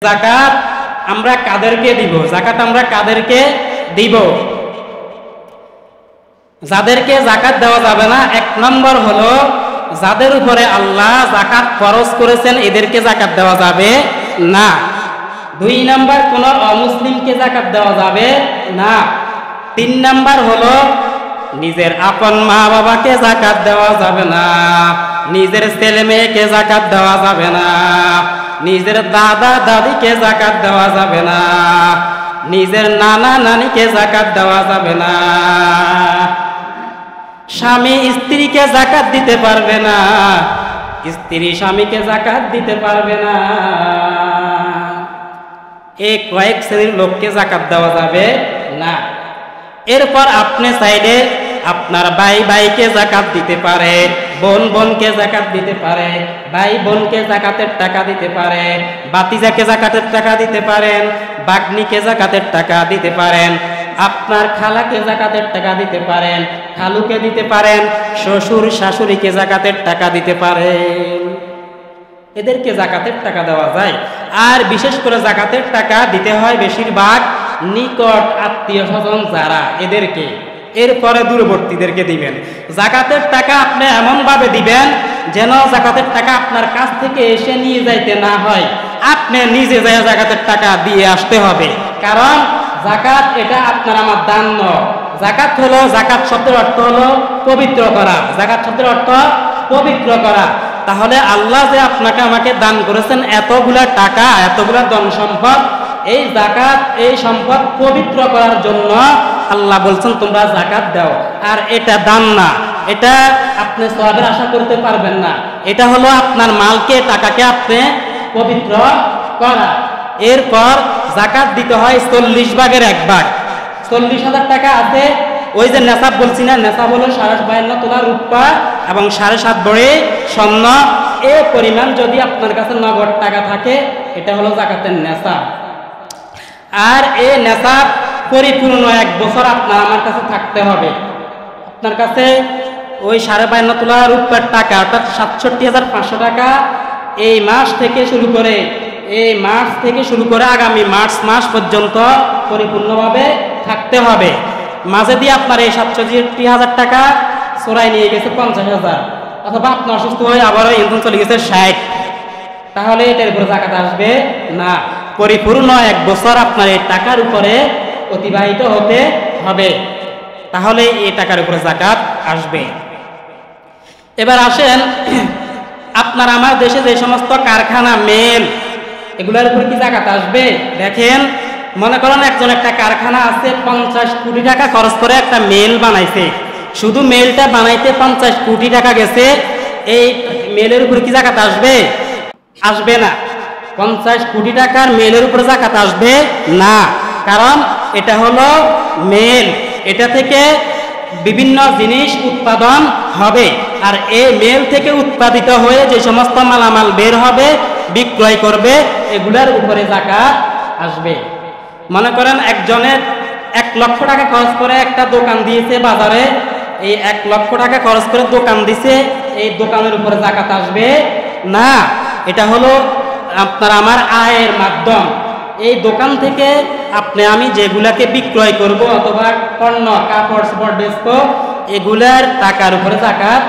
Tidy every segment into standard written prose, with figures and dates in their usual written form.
যাকাত আমরা কাদেরকে দিব? যাকাত আমরা কাদেরকে দিব? যাদেরকে যাকাত দেওয়া যাবে না, এক নম্বর হলো যাদের উপরে আল্লাহ যাকাত ফরজ করেছেন এদেরকে যাকাত দেওয়া যাবে না। দুই নাম্বার, কোন অমুসলিমকে যাকাত দেওয়া যাবে না। তিন নাম্বার হলো নিজের আপন মা বাবাকে যাকাত দেওয়া যাবে না, নিজের ছেলে মেয়েকে যাকাত দেওয়া যাবে না, নিজের দাদা দাদিকে যাকাত দেওয়া যাবে না, নিজের নানা নানিকে যাকাত দেওয়া যাবে না, স্বামী স্ত্রীকে যাকাত দিতে পারবে না, স্ত্রী স্বামীকে যাকাত দিতে পারবে না। এই কয়েক শ্রেণীর লোককে যাকাত দেওয়া যাবে না। এরপর আপনি চাইলে আপনার ভাই ভাইকে যাকাত দিতে পারে, বোন বোনকে যাকাত দিতে পারে, ভাই বোনকে যাকাতের টাকা দিতে পারে, বাতিজাকে যাকাতের টাকা দিতে পারেন, বাগনিকে যাকাতের টাকা দিতে পারেন, আপনার খালাকে যাকাতের টাকা দিতে পারেন, খালুকে দিতে পারেন, শ্বশুর শাশুড়িকে যাকাতের টাকা দিতে পারেন। এদেরকে যাকাতের টাকা দেওয়া যায়। আর বিশেষ করে যাকাতের টাকা দিতে হয় বেশিরভাগ নিকট আত্মীয় স্বজন যারা, এদেরকে। এরপরে দূরবর্তীদেরকে দিবেন। যাকাতের টাকা আপনি এমন ভাবে দিবেন যেন যাকাতের টাকা আপনার কাছ থেকে এসে নিয়ে যাইতে না হয়, আপনি নিজে যায় যাকাতের টাকা দিয়ে আসতে হবে। কারণ যাকাত এটা আপনার আমার দান নয়। যাকাত হলো, যাকাত শব্দের অর্থ হলো পবিত্র করা। যাকাত শব্দের অর্থ পবিত্র করা। তাহলে আল্লাহ যে আপনাকে আমাকে দান করেছেন এতগুলা টাকা, এতগুলা ধন সম্পদ, এই যাকাত এই সম্পদ পবিত্র করার জন্য আল্লাহ বলছেন তোমরা যাকাত দাও। আর এটা দান না, এটা আপনি সওয়াবের আশা করতে পারবেন না। এটা হলো আপনার মালকে, টাকাকে আপনি পবিত্র করা। এরপর যাকাত দিতে হয় 40 ভাগের 1 ভাগ। 40,000 টাকা আছে, ওই যে নেশাব বলছি না, নেশাব হলো 52.5 তোলা রূপা এবং 7.5 ভরি স্বর্ণ। এ পরিমাণ যদি আপনার কাছে নগদ টাকা থাকে, এটা হলো যাকাতের নেশাব। আর এই নেশাব পরিপূর্ণ 1 বছর আপনার আমার কাছে থাকতে হবে। আপনার কাছে ওই 52.5 তোলা রূপার টাকা অর্থাৎ 67,500 টাকা এই মাস থেকে শুরু করে আগামী মার্চ মাস পর্যন্ত পরিপূর্ণভাবে থাকতে হবে। মাঝে দিয়ে আপনার এই 67,000 টাকা চোরাই নিয়ে গেছে 50,000, অথবা আপনি অসুস্থ হয়ে আবারও ইনকাম চলে গেছে 60, তাহলে এটার উপরে যাকাত আসবে না। পরিপূর্ণ 1 বছর আপনার এই টাকার উপরে অতিবাহিত হতে হবে, তাহলে এই টাকার উপরে যাকাত আসবে। এবার আসেন, আপনার আমার দেশে যে সমস্ত কারখানা, মেল, এগুলোর উপর কি যাকাত আসবে? দেখেন, মনে করেন একজন একটা কারখানা আছে, 50 কোটি টাকা খরচ করে একটা মেল বানাইছে। শুধু মেলটা বানাইতে 50 কোটি টাকা গেছে। এই মেলের উপর কি যাকাত আসবে? আসবে না। 50 কোটি টাকার মেলের উপর যাকাত আসবে না। কারণ এটা হলো মেল, এটা থেকে বিভিন্ন জিনিস উৎপাদন হবে। আর এই মেল থেকে উৎপাদিত হয়ে যে সমস্ত মালামাল বের হবে, বিক্রয় করবে, এগুলার উপরে যাকাত আসবে। মনে করেন একজনের 1 লক্ষ টাকা খরচ করে একটা দোকান দিয়েছে বাজারে, এই 1 লক্ষ টাকা খরচ করে দোকান দিছে, এই দোকানের উপরে যাকাত আসবে না। এটা হলো আপনার আমার আয়ের মাধ্যম। এই দোকান থেকে আপনি আমি যেগুলাকে বিক্রয় করব অথবা পণ্য, কাপড় চোপড় বেচবো, এগুলার টাকার উপরে যাকাত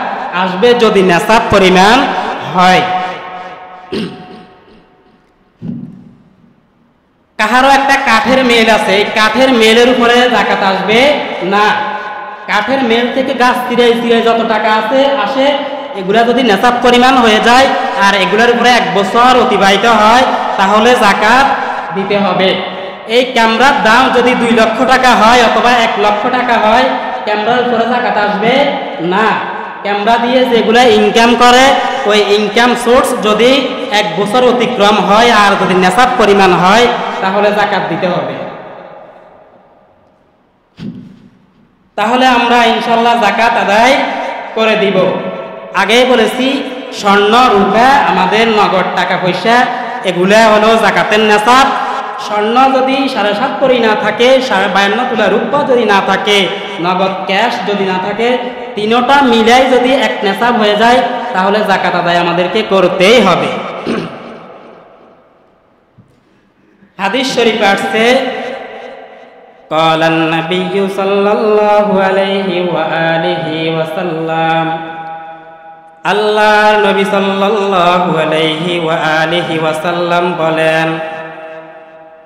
আসবে যদি নেশাব পরিমাণ হয়। কাহারও একটা কাঠের মেল আছে, এই কাঠের মেলের উপরে যাকাত আসবে না। কাঠের মেল থেকে গাছ চিরাই যত টাকা আসে, এগুলা যদি নেশাব পরিমাণ হয়ে যায় আর এগুলার উপরে 1 বছর অতিবাহিত হয়, তাহলে যাকাত দিতে হবে। এই ক্যামেরার দাম যদি 2 লক্ষ টাকা হয় অথবা 1 লক্ষ টাকা হয়, ক্যামেরার উপরে যাকাত আসবে না। ক্যামেরা দিয়ে যেগুলা ইনকাম করে, ওই ইনকাম সোর্স যদি 1 বছর অতিক্রম হয় আর যদি নেশাব পরিমাণ হয়, তাহলে যাকাত দিতে হবে। তাহলে আমরা ইনশাল্লাহ যাকাত আদায় করে দিব। আগেই বলেছি, স্বর্ণ রূপা আমাদের নগদ টাকা পয়সা, এগুলা হলো যাকাতের নেশাব। স্বর্ণ যদি 7.5 ভরি না থাকে, 52 তোলা রূপা যদি না থাকে, নগদ ক্যাশ যদি না থাকে, তিনোটা মিলাই যদি 1 নেশাব হয়ে যায়, তাহলে যাকাত আদায় আমাদেরকে করতেই হবে। হাদিস শরীফে আসছে قال النبي صلى الله عليه وآله وسلم আল্লাহর নবী সাল্লাল্লাহু আলাইহি ওয়া আলিহি ওয়াসাল্লাম বলেন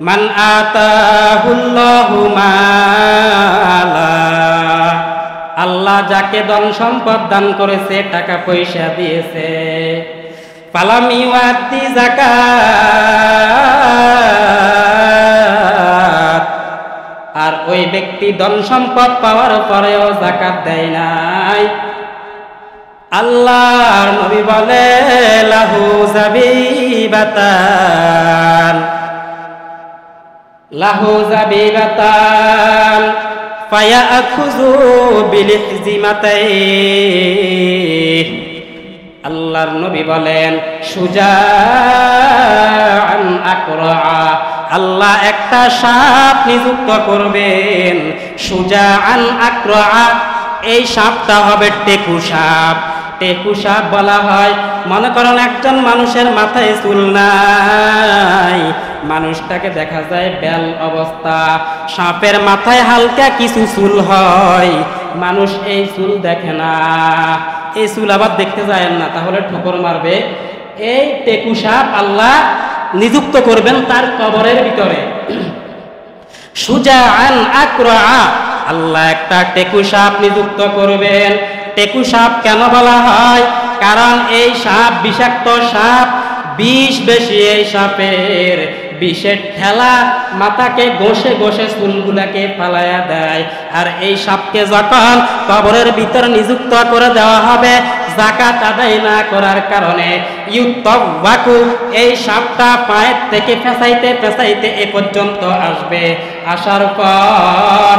মান আতাহুল্লাহু মালা আল্লাহ যাকে ধন সম্পদ দান করেছে টাকা পয়সা দিয়েছে ফালাম ইউআতি যাকাত আর ওই ব্যক্তি ধন সম্পদ পাওয়ার পরেও যাকাত দেয় নাই আল্লাহর নবী বলে লাহু যাবিবাতান ফায়াখুযু বিলিহজিমাতাই আল্লাহর নবী বলেন সুজাআন আকরা আল্লাহ একটা সাপ নিযুক্ত করবেন সুজাআন আকরা এই সাপটা হবে টেকু সাপ টেকু সাপ বলা হয় মনে করেন একজন মানুষের মাথায় চুল নাই মানুষটাকে দেখা যায় বেল অবস্থা সাপের মাথায় হালকা কিছু চুল হয় মানুষ এই চুল দেখে না এই চুল আবার দেখতে যায় না তাহলে ঠোকর মারবে এই টেকু সাপ আল্লাহ নিযুক্ত করবেন তার কবরের ভিতরে সুজাআন আকরা আল্লাহ একটা টেকু সাপ নিযুক্ত করবেন টেকু সাপ কেন বলা হয় কারণ এই সাপ বিষাক্ত সাপ বিষ বেশি এই সাপের বিষের ঠেলা মাথাকে ঘষে ঘষে চুলগুলাকে ফালাইয়া দেয় আর এই সাপকে যখন কবরের ভিতর নিযুক্ত করে দেওয়া হবে যাকাত আদায় না করার কারণে ইউতাওয়াকু এই সাপটা পায়ের থেকে পেঁচাইতে পেঁচাইতে এ পর্যন্ত আসবে আসার পর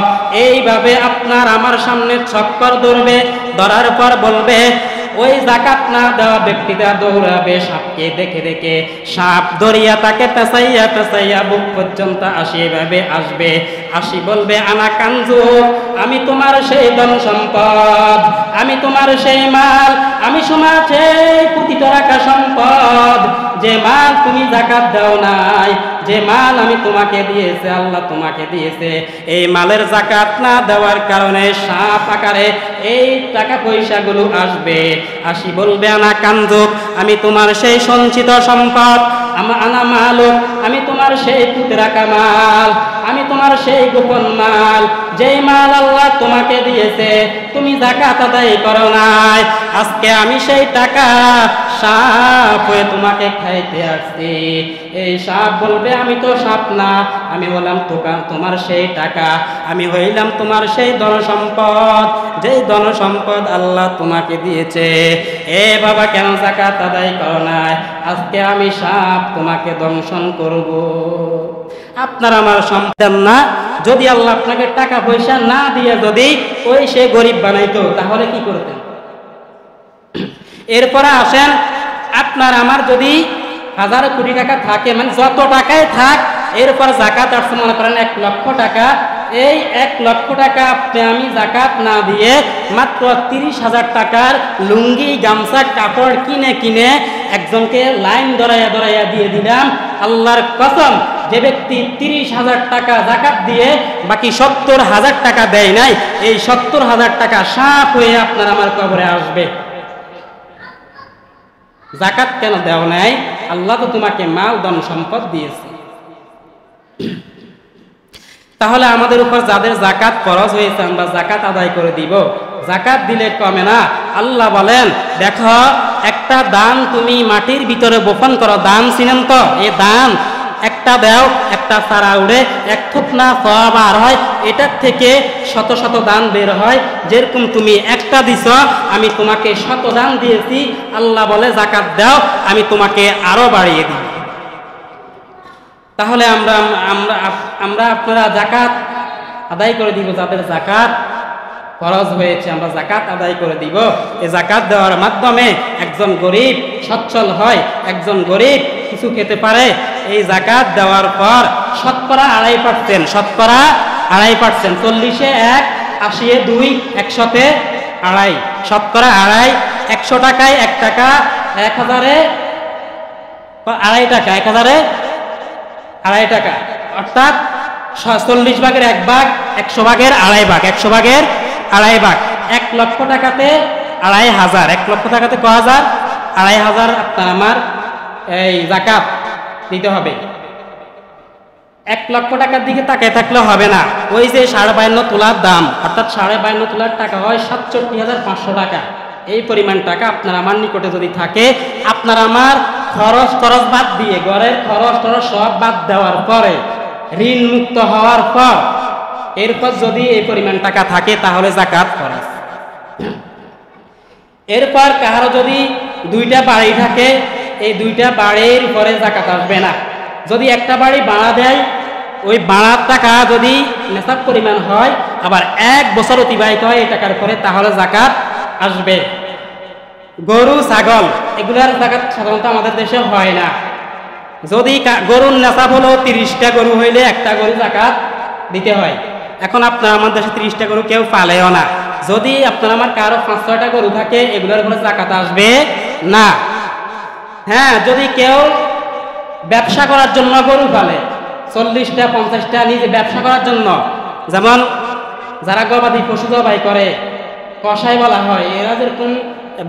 এইভাবে আপনার আমার সামনে চক্কর ধরবে ধরার পর বলবে ওই যাকাত না দেওয়া ব্যক্তিটা দৌড়াবে সাপকে দেখে দেখে সাপ ধরিয়া তাকে পেঁচাইয়া পেঁচাইয়া বুক পর্যন্ত এভাবে আসবে আসি বলবে আনা কানজু আমি তোমার সেই ধন সম্পদ আমি তোমার সেই মাল আমি তোমার সেই কোটি টাকা সম্পদ যে মাল তুমি যাকাত দাও নাই যে মাল আমি তোমাকে দিয়েছে আল্লাহ তোমাকে দিয়েছে এই মালের যাকাত না দেওয়ার কারণে সাপ আকারে এই টাকা পয়সাগুলো আসবে আসি বলবে আনা কানজুক আমি তোমার সেই সঞ্চিত সম্পদ আনা মালুক আমি তোমার সেই পুঁতে রাখা মাল আমি তোমার সেই গোপন মাল যেই মাল আল্লাহ তোমাকে দিয়েছে তুমি যাকাত আদায় করো নাই আজকে আমি সেই টাকা সাপ হয়ে তোমাকে খাইতে আসছি এই সাপ বলবে আমি তো সাপ না আমি হলাম তোমার সেই টাকা আমি হইলাম তোমার সেই ধন সম্পদ যেই ধন সম্পদ আল্লাহ তোমাকে দিয়েছে এ বাবা কেন যাকাত আদায় করো নাই আজকে আমি সাপ তোমাকে দংশন করব আপনার আমার সম্পদ না যদি আল্লাহ আপনাকে টাকা পয়সা না দিয়ে যদি ওই সে গরিব বানাইতো তাহলে কি করতেন এরপরে আসেন আপনার আমার যদি হাজার কোটি টাকা থাকে মানে যত টাকায় থাক এরপর যাকাত আসছে মনে করেন 1 লক্ষ টাকা এই 1 লক্ষ টাকা আপনি আমি যাকাত না দিয়ে মাত্র 30,000 টাকার লুঙ্গি গামছা কাপড় কিনে কিনে একজনকে লাইন ধরাইয়া দিয়ে দিলাম আল্লাহর কসম যে ব্যক্তি 30,000 টাকা যাকাত দিয়ে বাকি 70,000 টাকা দেয় নাই এই 70,000 টাকা সাপ হয়ে আপনার আমার কবরে আসবে যাকাত কেন দেও নাই আল্লাহ তো তোমাকে মাল ধন সম্পদ দিয়েছে তাহলে আমাদের উপর যাদের যাকাত ফরজ হয়েছে আমরা যাকাত আদায় করে দিব যাকাত দিলে কমে না আল্লাহ বলেন দেখো একটা দান তুমি মাটির ভিতরে বপন করো দান চিনেন তো এই দান একটা দাও একটা সারা উড়ে এক থুকনা সওয়াব আর হয় এটার থেকে শত শত দান বের হয় যেরকম তুমি একটা দিছ আমি তোমাকে শত দান দিয়েছি আল্লাহ বলে যাকাত দাও আমি তোমাকে আরো বাড়িয়ে দিই তাহলে আমরা আপনারা যাকাত আদায় করে দিব যাদের যাকাত ফরজ হয়েছে আমরা যাকাত আদায় করে দিব এই যাকাত দেওয়ার মাধ্যমে একজন গরিব সচ্ছল হয় একজন গরিব কিছু খেতে পারে এই যাকাত দেওয়ার পর শতকরা 2.5% শতকরা 2.5% 40-এ 1 80-এ 2 100-তে 2.5 শতকরা 2.5 100 টাকায় 1 টাকা 1000-এ 2.5 টাকা 1000-এ 2.5 টাকা, অর্থাৎ 40 ভাগের 1 ভাগ, 100 ভাগের 2.5 ভাগ, 100 ভাগের 2.5 ভাগ। 1 লক্ষ টাকাতে 2.500, 1 লক্ষ টাকাতে ক হাজার? 2.500 আপনার আমার এই জাকাত দিতে হবে। 1 লক্ষ টাকার দিকে তাকিয়ে থাকলে হবে না। ওই যে 52.5 তোলার দাম, অর্থাৎ 52.5 তোলার টাকা হয় 67,500 টাকা। এই পরিমাণ টাকা আপনার আমার নিকটে যদি থাকে, আপনার আমার খরচ বাদ দিয়ে, ঘরের খরচ সব বাদ দেওয়ার পরে, ঋণ মুক্ত হওয়ার পর, এরপর যদি এই পরিমাণ টাকা থাকে তাহলে জাকাত খরচ। এরপর কারো যদি 2টা বাড়ি থাকে, এই 2টা বাড়ির উপরে জাকাত আসবে না। যদি একটা বাড়ি ভাড়া দেয়, ওই ভাড়ার টাকা যদি নেশাব পরিমাণ হয়, আবার 1 বছর অতিবাহিত হয় এই টাকার উপরে, তাহলে জাকাত আসবে। গরু ছাগল এগুলার জাকাত সাধারণত আমাদের দেশে হয় না। যদি গরুর নেশাব হলো 30টা গরু হইলে একটা গরু জাকাত দিতে হয়। এখন আপনার আমার দেশে 30টা গরু কেউ পালেও না। যদি আপনার আমার কারো 5-6টা গরু থাকে, এগুলোর উপরে জাকাত আসবে না। হ্যাঁ, যদি কেউ ব্যবসা করার জন্য গরু পালে, 40টা 50টা নিজে ব্যবসা করার জন্য, যেমন যারা গবাদি পশু জবাই করে, কসাই বলা হয়, এরা যেরকম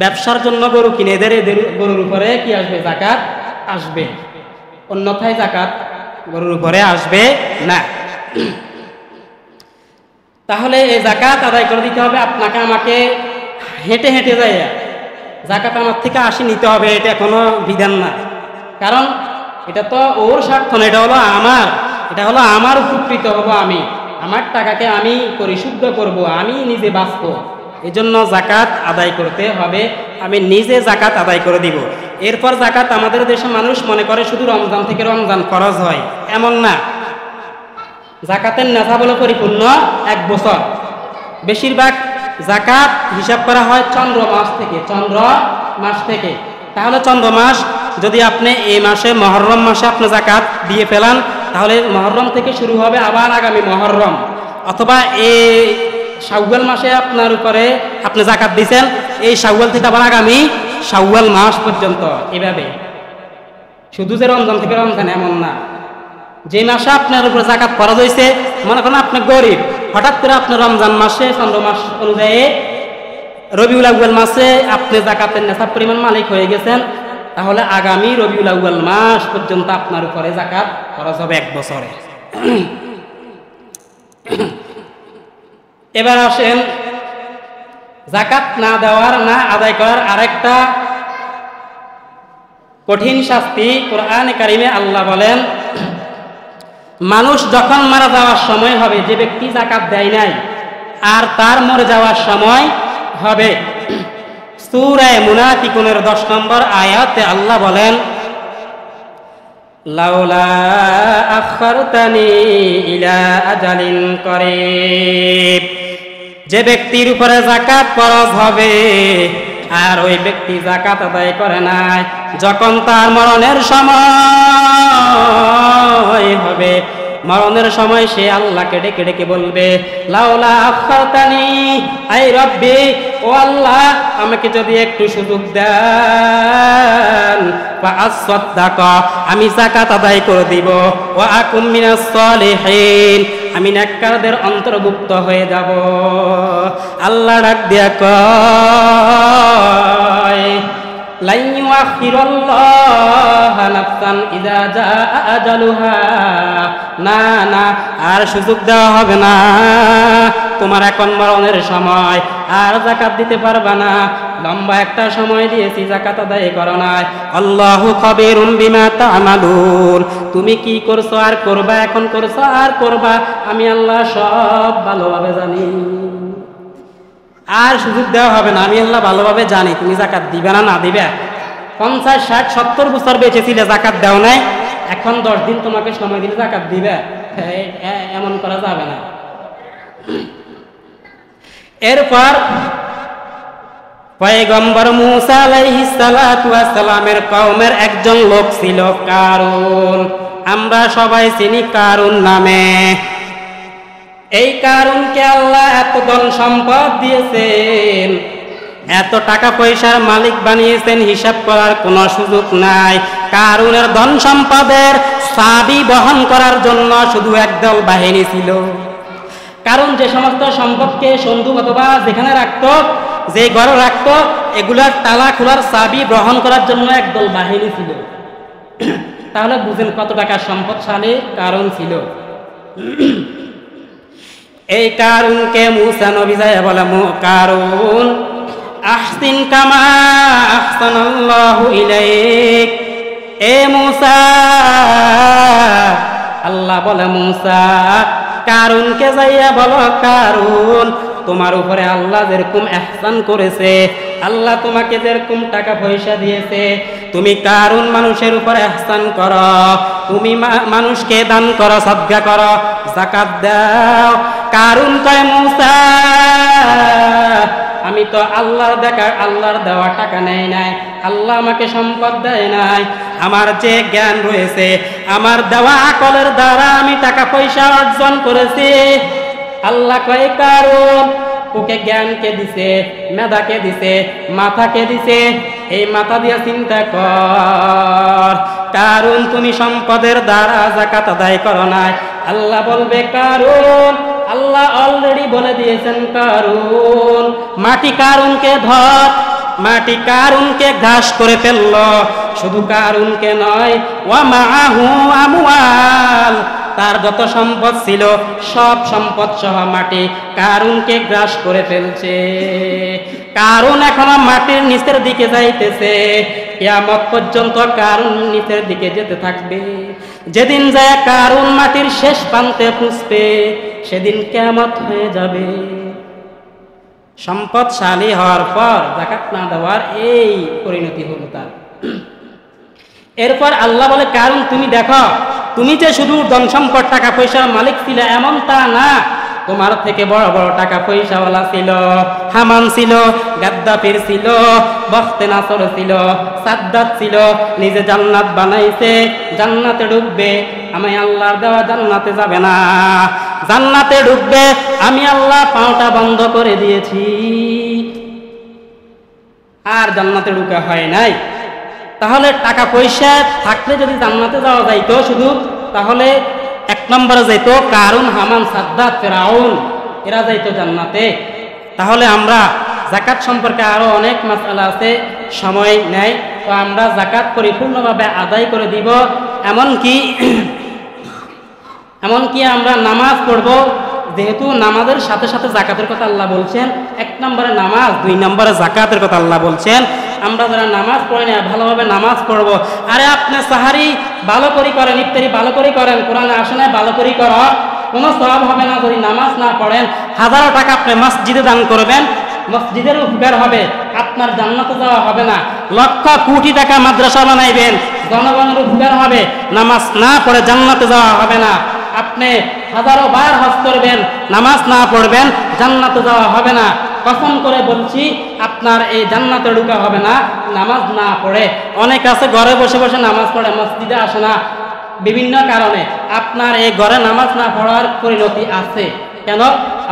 ব্যবসার জন্য গরু কিনে, এদের গরুর উপরে কি আসবে? জাকাত আসবে। অন্যথায় জাকাত গরুর উপরে আসবে না। তাহলে এই জাকাত আদায় করে দিতে হবে আপনাকে আমাকে। হেঁটে হেঁটে যায় জাকাত আমার থেকে 80 নিতে হবে, এটা কোনো বিধান না। কারণ এটা তো ওর স্বার্থ না, এটা হলো আমার, এটা হলো আমার উপকৃত হবো আমি, আমার টাকাকে আমি পরিশুদ্ধ করব, আমি নিজে বাঁচবো। এই জন্য জাকাত আদায় করতে হবে। আমি নিজে জাকাত আদায় করে দিব। এরপর জাকাত আমাদের দেশে মানুষ মনে করে শুধু রমজান থেকে রমজান খরচ হয়, এমন না। জাকাতের নেশাব হলো পরিপূর্ণ 1 বছর। বেশিরভাগ জাকাত হিসাব করা হয় চন্দ্র মাস থেকে। তাহলে চন্দ্র মাস যদি আপনি এই মাসে মহররম মাসে আপনি জাকাত দিয়ে ফেলান, তাহলে মহররম থেকে শুরু হবে আবার আগামী মহররম, অথবা এই শাওয়াল মাসে আপনার উপরে আপনি জাকাত দিয়েছেন, এই শাওয়াল থেকে আবার আগামী শাওয়াল মাস পর্যন্ত। এভাবে শুধু যে রমজান থেকে রমজান এমন না। যে মাসে আপনার উপরে জাকাত খরচ হয়েছে, মনে করেন আপনি গরিব, হঠাৎ করে আপনি রমজান মাসে চন্দ্র মাস অনুযায়ী রবিউল আউয়াল মাসে আপনি জাকাতের নেশাব পরিমাণ মালিক হয়ে গেছেন, তাহলে আগামী রবিউল আউয়াল মাস পর্যন্ত আপনার উপরে জাকাত খরচ হবে 1 বছরে। এবার আসেন জাকাত না দেওয়ার, না আদায় করার আরেকটা কঠিন শাস্তি। কোরআনে কারিমে আল্লাহ বলেন, মানুষ যখন মারা যাওয়ার সময় হবে, যে ব্যক্তি জাকাত দেয় নাই আর তার মরে যাওয়ার সময় হবে, সূরা মুনাফিকুনের 10 নম্বর আয়াতে আল্লাহ বলেন, লাউলা আখারতানি ইলা আজালিন করিব, যে ব্যক্তির উপরে জাকাত ফরজ হবে আর ওই ব্যক্তি জাকাত আদায় করে নাই, যখন তার মরণের সময় হবে, মরণের সময় সে আল্লাহকে ডেকে ডেকে বলবে, লাউলা আখারতানি, আই রব্বি, ও আল্লাহ আমাকে যদি একটু সুযোগ দেন, ফাআসসাদদাকা, আমি যাকাত আদায় করে দিব, ওয়া আকুম মিনাস সালিহিন, আমি নেককারদের অন্তর্ভুক্ত হয়ে যাব। আল্লাহ ডাক দিয়া কয়, লা ইউআখিরুল্লাহু নাফসান ইযা জাআ আজালুহা, না না, আর সুযোগ দেওয়া হবে না, তোমার এখন মরণের সময়, আর যাকাত দিতে পারবা না, লম্বা একটা সময় দিয়েছি যাকাত আদায় করো না। আল্লাহু খাবীরুম বিমা তা'মালুন, তুমি কি করছো আর করবা, এখন করছো আর করবা, আমি আল্লাহ সব ভালোভাবে জানি। আর সুযোগ দেওয়া হবে না, আমি আল্লাহ ভালোভাবে জানি তুমি জাকাত দিবে না, না দিবে। 50, 60, 70 বছর বেঁচে ছিলে, জাকাত দাও নাই, এখন 10 দিন তোমাকে সময় দিলে জাকাত দিবে, এমন করা যাবে না। এরপর পয়গম্বর মূসা আলাইহিস সালাতু ওয়াস সালামের কওমের একজন লোক ছিল কারুন, আমরা সবাই চিনি কারুন নামে। এই কারুনকে আল্লাহ এত ধন সম্পদ দিয়েছেন, এত টাকা পয়সার মালিক বানিয়েছেন, হিসাব করার কোনো সুযোগ নাই। কারুনের ধন সম্পদের চাবি বহন করার জন্য শুধু একদল বাহিনী ছিল। কারণ যে সমস্ত সম্পদকে সন্দুক অথবা যেখানে রাখতো, যে ঘরে রাখতো, এগুলার তালা খোলার চাবি গ্রহণ করার জন্য একদল বাহিনী ছিল। তাহলে বুঝেন কত টাকার সম্পদশালী কারণ ছিল। এই কারুনকে মূসা নবী যায় বলে, কারুন আহসিন কামা আহসানাল্লাহু ইলাইক। এ মূসা, আল্লাহ বলে মূসা কারুনকে যাইয়া বলো, কারুন তোমার উপরে আল্লাহ যেরকম ইহসান করেছে, আল্লাহ তোমাকে যেরকম টাকা পয়সা দিয়েছে, তুমি কারুন মানুষের উপরে ইহসান করো, তুমি মানুষকে দান করো, সদকা করো, যাকাত দাও। কারুন কয়, মূসা আমি তো আল্লাহর দেওয়া টাকা নেই নাই, আল্লাহ আমাকে সম্পদ দেয় নাই, আমার যে জ্ঞান রয়েছে, আমার দেওয়া আকলের দ্বারা আমি টাকা পয়সা অর্জন করেছি। আল্লাহ কয়, কারুন ওকে জ্ঞানকে দিছে, মেধাকে দিছে, মাথাকে দিছে, এই মাথা দিয়ে চিন্তা কর। কারুন তুমি সম্পদের দ্বারা যাকাত আদায় করো নাই। আল্লাহ বলবে, কারুন আল্লাহ অলরেডি বলে দিয়েছেন, কারুন মাটি কারুনকে ধর, মাটি কারুনকে ঘাস করে ফেললো। শুধু কারুনকে নয়, ওয়া মাআহু আমওয়াল, তার যত সম্পদ ছিল সব সম্পদ সহ মাটি কারুনকে গ্রাস করে ফেলছে। কারুন এখনো মাটির নিচের দিকে যাইতেছে, কিয়ামত পর্যন্ত কারুন নিচের দিকে যেতে থাকবে। যেদিন যায় কারুন মাটির শেষ প্রান্তে পৌঁছবে, সেদিন কিয়ামত হয়ে যাবে। সম্পদশালী হওয়ার পর যাকাত না দেওয়ার এই পরিণতি হলো তার। এরপর আল্লাহ বলে, কারণ তুমি দেখো, তুমি যে শুধু ধন সম্পদ টাকা পয়সার মালিক ছিল এমন তা না, তোমার থেকে বড় বড় টাকা পয়সাওয়ালা ছিল। হামান ছিল, গাদ্দাফির ছিল, বখতে নাসর ছিল, সাদ্দাত ছিল, নিজে জান্নাত বানাইছে, জান্নাতে ঢুকবে, আমি আল্লাহর দেওয়া জান্নাতে যাবে না। জান্নাতে ঢুকবে, আমি আল্লাহ পাওটা বন্ধ করে দিয়েছি, আর জান্নাতে ঢুকা হয় নাই। তাহলে টাকা পয়সা থাকলে যদি জান্নাতে যাওয়া যাইতো শুধু, তাহলে এক নম্বরে যাইতো কারুন, হামান, সাদ্দাত, ফিরাউন, এরা যাইতো জান্নাতে। তাহলে আমরা যাকাত সম্পর্কে আরো অনেক মাসআলা আছে, সময় নেই, তো আমরা যাকাত পরিপূর্ণভাবে আদায় করে দিব। এমনকি আমরা নামাজ পড়ব, যেহেতু নামাজের সাথে সাথে যাকাতের কথা আল্লাহ বলছেন। এক নম্বরে নামাজ, দুই নম্বরে যাকাতের কথা আল্লাহ বলছেন। আমরা যারা নামাজ পড়ি না, ভালোভাবে নামাজ পড়ব। আরে আপনি সাহারি ভালো করে করেন, ইফতারি ভালো করে করেন, কোরআনে আসে না ভালো করে কর, কোনো সওয়াব হবে না যদি নামাজ না পড়েন। হাজারো টাকা আপনি মসজিদে দান করবেন, মসজিদের উপকার হবে, আপনার জান্নাতে যাওয়া হবে না। লক্ষ কোটি টাকা মাদ্রাসা বানাইবেন, জনগণের উপকার হবে, নামাজ না পড়ে জান্নাতে যাওয়া হবে না। আপনি হাজারো বার হজ করবেন, নামাজ না পড়বেন, জান্নাতে যাওয়া হবে না। কসম করে বলছি, আপনার এই জান্নাতে ঢোকা হবে না নামাজ না পড়ে। অনেক আছে ঘরে বসে বসে নামাজ পড়ে, মসজিদে আসে না বিভিন্ন কারণে। আপনার এই ঘরে নামাজ না পড়ার পরিণতি আছে। কেন?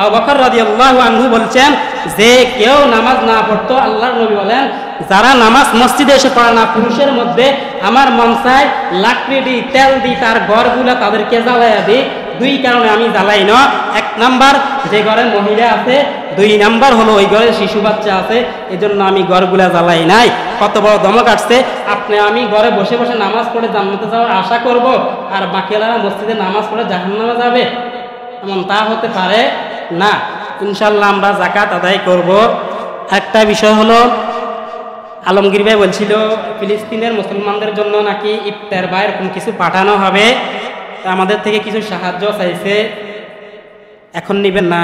আবু বকর রাদিয়াল্লাহু আনহু বলছেন, যে কেউ নামাজ না পড়তো, আল্লাহর নবী বলেন, যারা নামাজ মসজিদে এসে পড়ে না পুরুষের মধ্যে, আমার মন চায় লাকড়ি দিই, তেল দিই, তার ঘরগুলো তাদেরকে জ্বালাইয়া দিই। দুই কারণে আমি জ্বালাই না। এক নাম্বার, যে ঘরে মহিলা আছে, দুই নাম্বার হলো ওই ঘরে শিশু বাচ্চা আছে, এই জন্য আমি ঘরগুলা জ্বালাই নাই। কত বড় দমক আসছে! আমি ঘরে বসে বসে নামাজ পড়ে জান্নাতে যাওয়ার আশা করব, আর বাকিরা মসজিদে নামাজ পড়ে জাহান্নামে যাবে, এমন তা হতে পারে না। ইনশাল্লাহ আমরা যাকাত আদায় করব। একটা বিষয় হলো, আলমগীর ভাই বলছিল ফিলিস্তিনের মুসলমানদের জন্য নাকি ইফতার বা এরকম কিছু পাঠানো হবে, আমাদের থেকে কিছু সাহায্য চাইছে। এখন নিবেন না?